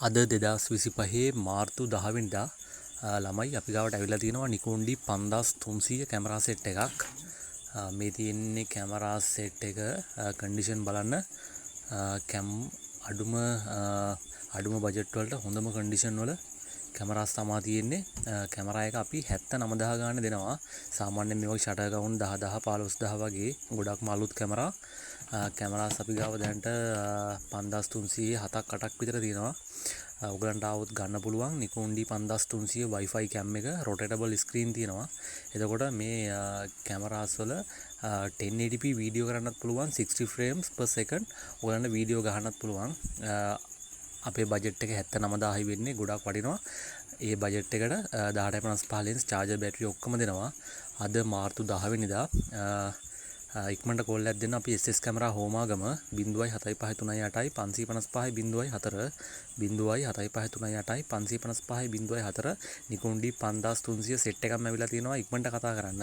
අද 2025 මාර්තු 10 වෙනිදා ළමයි අපි ගාවට ඇවිල්ලා තියෙනවා Nikon D5300 කැමරා සෙට් එකක්. මේ තියෙන්නේ කැමරා සෙට් එක කන්ඩිෂන් බලන්න කැම් අඩුම බජට් වලට හොඳම කන්ඩිෂන් වල කැමරාස් තමා තියෙන්නේ. කැමරා එක අපි 79000 ගාන දෙනවා. සාමාන්‍යයෙන් මේ වගේ ෂටර් කවුන්ට් 10000 15000 වගේ ගොඩක්ම අලුත් කැමරා. කැමරාස් අපි ගාව දැනට 5300 7ක් 8ක් විතර තියෙනවා. ඔයගලන්ට આવොත් ගන්න පුළුවන් Nikon D5300 Wi-Fi cam එක rotatable screen තියෙනවා. එතකොට මේ කැමරාස් වල 1080p වීඩියෝ කරන්නත් පුළුවන් 60 frames per second ඔයගලන්ට වීඩියෝ ගහන්නත් පුළුවන්. අපේ බජට් එක 79000යි වෙන්නේ ගොඩක් වටිනවා. ඒ බජට් එකට 1855 lens charger battery ඔක්කොම දෙනවා. අද මාර්තු 10 වෙනිදා ඉක්මනට කෝල් එකක් දෙන්න අපි SS camera Homagama 075338 555 04 075338 555 04 Nikon D5300 set එකක්ම ඇවිල්ලා තියෙනවා. ඉක්මනට කතා කරන්න.